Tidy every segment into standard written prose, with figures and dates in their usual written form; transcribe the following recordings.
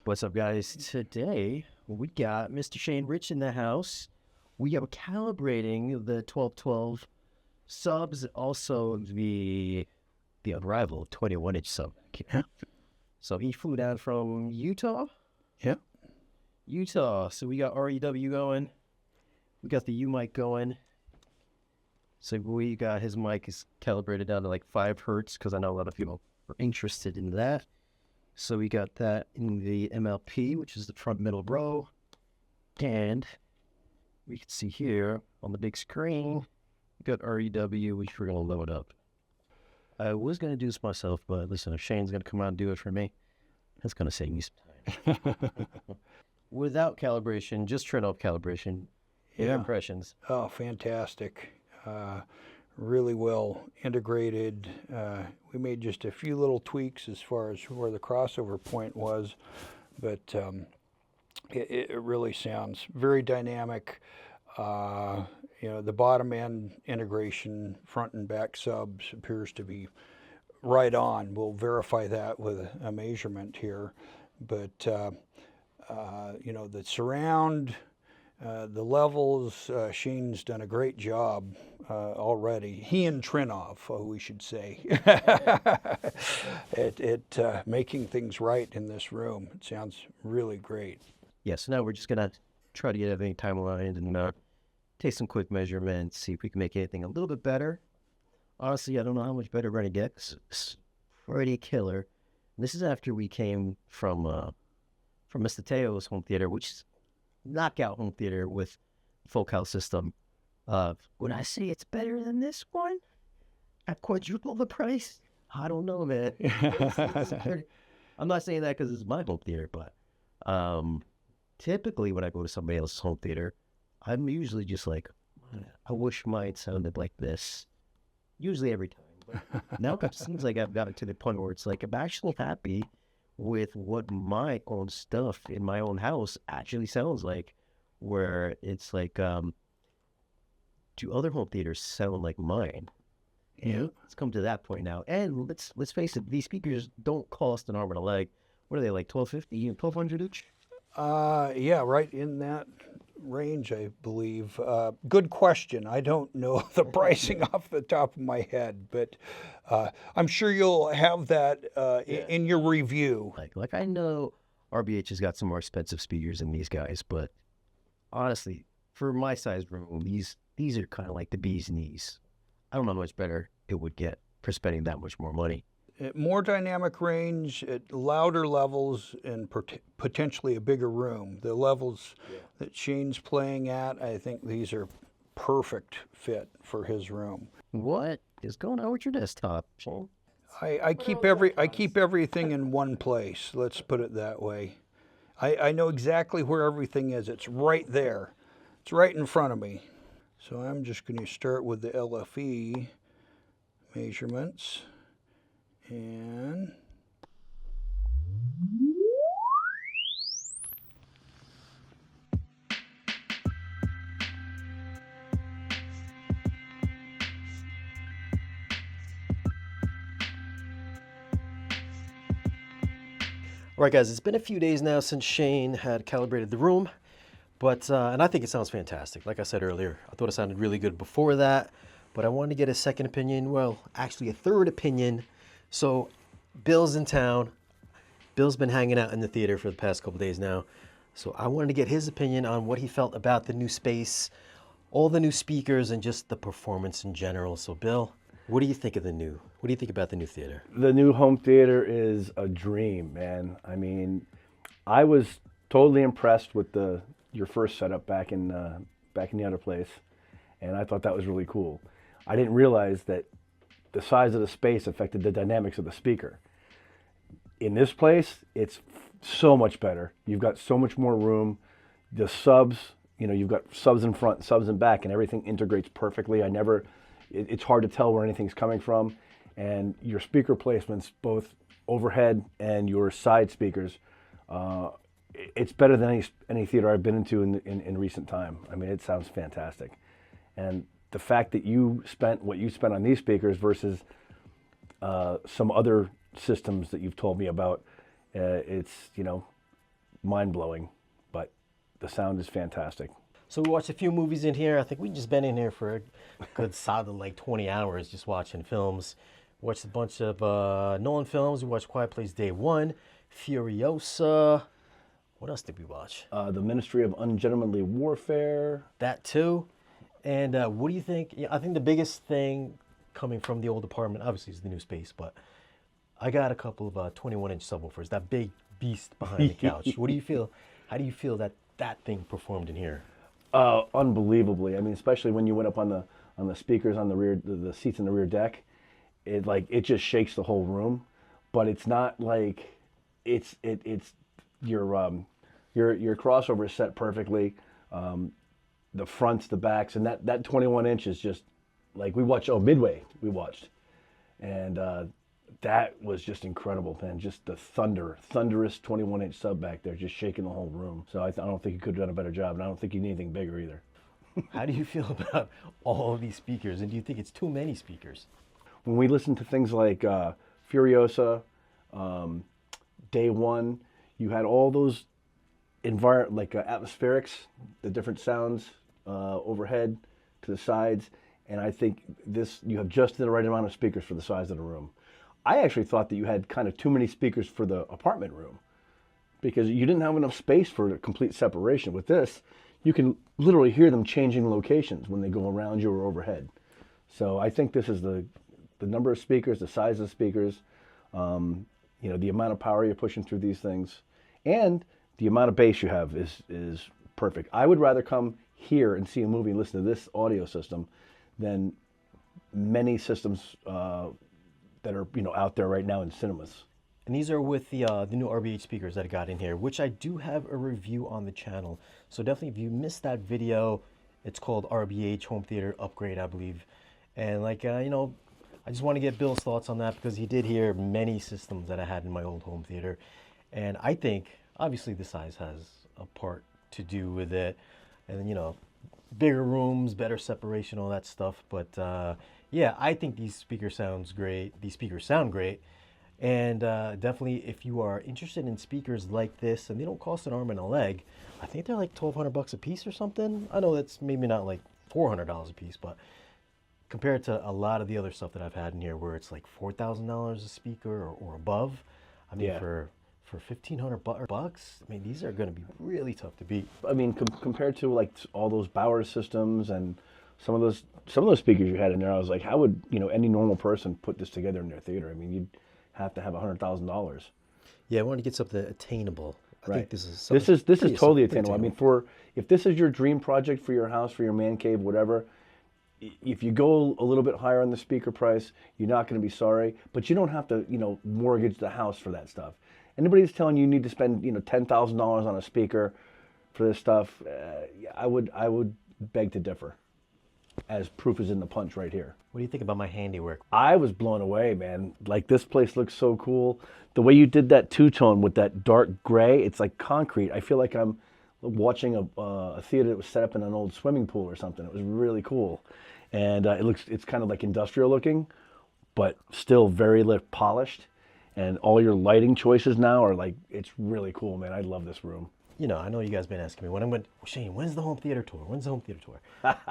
What's up, guys? Today we got Mr. Shane Rich in the house. We are calibrating the 1212 subs, also the unrivaled 21-inch sub. Yeah. So he flew down from Utah. Yeah. Utah. So we got REW going. We got the U mic going. So we got his mic is calibrated down to like 5 hertz because I know a lot of people are interested in that. So we got that in the MLP, which is the front middle row. And we can see here on the big screen, we got REW, which we're going to load up. I was going to do this myself, but listen, if Shane's going to come out and do it for me, that's going to save me some time. Without calibration, just turn off calibration. Your impressions. Oh, fantastic. Really well integrated. We made just a few little tweaks as far as where the crossover point was, but it really sounds very dynamic. The bottom end integration, front and back subs, appears to be right on. We'll verify that with a measurement here, but the surround, the levels, Shane's done a great job already. He and Trinov, we should say, at making things right in this room. It sounds really great. Yeah, so now we're just going to try to get everything timelined and take some quick measurements, see if we can make anything a little bit better. Honestly, I don't know how much better we're going to get. It's pretty killer. This is after we came from Mr. Teo's home theater, which is knockout home theater with full cal system. When I say it's better than this one, at quadruple the price, I don't know, man. I'm not saying that because it's my home theater, but typically when I go to somebody else's home theater, I'm usually just like, I wish mine sounded like this. Usually every time. But now it seems like I've gotten to the point where it's like I'm actually happy with what my own stuff in my own house actually sounds like, where it's like, do other home theaters sound like mine? Yeah. It's come to that point now. And let's face it, these speakers don't cost an arm and a leg. What are they, like $1,250, $1,200 each? Yeah, right in that range, I believe. Good question. I don't know the pricing off the top of my head, but I'm sure you'll have that in your review. Like I know RBH has got some more expensive speakers than these guys, but honestly, for my size room, these are kind of like the bee's knees. I don't know how much better it would get for spending that much more money. More dynamic range at louder levels and potentially a bigger room. The levels that Shane's playing at, I think these are perfect fit for his room. What is going on with your desktop, Shane? I keep everything in one place. Let's put it that way. I know exactly where everything is. It's right there. It's right in front of me. So I'm just going to start with the LFE measurements. And All right, guys, it's been a few days now since Shane had calibrated the room, but and I think it sounds fantastic. Like I said earlier, I thought it sounded really good before that, but I wanted to get a second opinion, well, actually a third opinion. So Bill's in town. Bill's been hanging out in the theater for the past couple days now. So I wanted to get his opinion on what he felt about the new space, all the new speakers, and just the performance in general. So Bill, what do you think about the new theater? The new home theater is a dream, man. I mean, I was totally impressed with your first setup back in the other place, and I thought that was really cool. I didn't realize that the size of the space affected the dynamics of the speaker. In this place, it's so much better. You've got so much more room. The subs, you've got subs in front, subs in back, and everything integrates perfectly. It's hard to tell where anything's coming from. And your speaker placements, both overhead and your side speakers, it's better than any theater I've been into in recent time. I mean, it sounds fantastic. And the fact that you spent what you spent on these speakers versus some other systems that you've told me about, it's mind-blowing, but the sound is fantastic. So we watched a few movies in here. I think we just been in here for a good solid like 20 hours just watching films. Watched a bunch of Nolan films. We watched Quiet Place Day 1, Furiosa. What else did we watch? The Ministry of Ungentlemanly Warfare. That too. And what do you think? Yeah, I think the biggest thing coming from the old apartment, obviously, is the new space, but I got a couple of 21-inch subwoofers, that big beast behind the couch. What do you feel? How do you feel that that thing performed in here? Unbelievably. I mean, especially when you went up on the speakers on the rear, the seats in the rear deck, it just shakes the whole room. But it's not like it's your crossover is set perfectly. The fronts, the backs, and that 21 inch is just like we watched. Oh, Midway we watched, and that was just incredible, man. Just the thunderous 21 inch sub back there, just shaking the whole room. So I don't think you could have done a better job, and I don't think you need anything bigger either. How do you feel about all of these speakers, and do you think it's too many speakers? When we listen to things like Furiosa, Day One, you had all those atmospherics, the different sounds overhead to the sides, and I think you have just the right amount of speakers for the size of the room. I actually thought that you had kind of too many speakers for the apartment room because you didn't have enough space for complete separation. With this, you can literally hear them changing locations when they go around you or overhead. So I think this is the number of speakers, the size of the speakers, the amount of power you're pushing through these things, and the amount of bass you have is perfect. I would rather come here and see a movie and listen to this audio system than many systems that are out there right now in cinemas. And these are with the new RBH speakers that I got in here, which I do have a review on the channel. So definitely, if you missed that video, it's called RBH Home Theater Upgrade, I believe. And I just want to get Bill's thoughts on that because he did hear many systems that I had in my old home theater. And I think, obviously, the size has a part to do with it. And, bigger rooms, better separation, all that stuff. But, yeah, I think these speakers sound great. And definitely, if you are interested in speakers like this, and they don't cost an arm and a leg, I think they're like $1,200 a piece or something. I know that's maybe not like $400 a piece, but compared to a lot of the other stuff that I've had in here where it's like $4,000 a speaker or above, I mean, Yeah. for $1,500, I mean, these are going to be really tough to beat. I mean, compared to like all those Bauer systems and some of those speakers you had in there, I was like, how would any normal person put this together in their theater? I mean, you'd have to have $100,000. Yeah, I want to get something attainable. I think this is totally attainable. I mean, if this is your dream project for your house, for your man cave, whatever, if you go a little bit higher on the speaker price, you're not going to be sorry. But you don't have to, mortgage the house for that stuff. Anybody that's telling you need to spend, $10,000 on a speaker for this stuff, I would beg to differ, as proof is in the punch right here. What do you think about my handiwork? I was blown away, man. Like, this place looks so cool. The way you did that two-tone with that dark gray, it's like concrete. I feel like I'm watching a theater that was set up in an old swimming pool or something. It was really cool. And it's kind of like industrial looking, but still very polished. And all your lighting choices now are like, it's really cool, man. I love this room. I know you guys been asking me Shane, when's the home theater tour?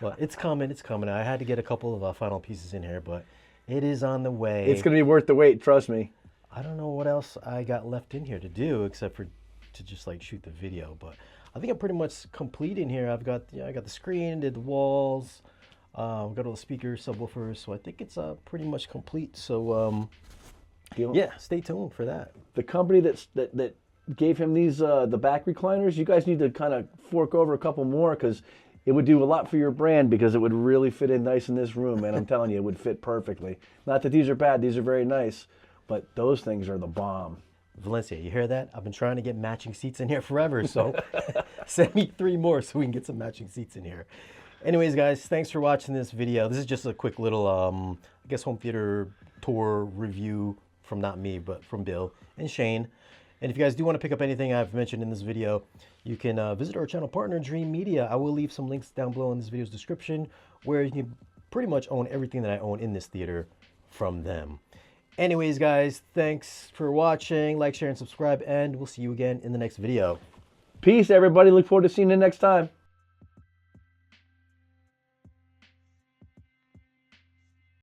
Well, it's coming. I had to get a couple of final pieces in here, but it is on the way. It's going to be worth the wait, trust me. I don't know what else I got left in here to do except for to just like shoot the video, but I think I'm pretty much complete in here. I got the screen, did the walls, got all the speakers, subwoofers, so I think it's pretty much complete. So yeah, stay tuned for that. The company that gave him these the back recliners, you guys need to kind of fork over a couple more because it would do a lot for your brand because it would really fit in nice in this room, man. I'm telling you, it would fit perfectly. Not that these are bad, these are very nice, but those things are the bomb. Valencia, you hear that? I've been trying to get matching seats in here forever, so send me 3 more so we can get some matching seats in here. Anyways, guys, thanks for watching this video. This is just a quick little, I guess, home theater tour review from not me, but from Bill and Shane. And if you guys do want to pick up anything I've mentioned in this video, you can visit our channel partner, Dream Media. I will leave some links down below in this video's description where you can pretty much own everything that I own in this theater from them. Anyways, guys, thanks for watching. Like, share, and subscribe, and we'll see you again in the next video. Peace, everybody. Look forward to seeing you next time.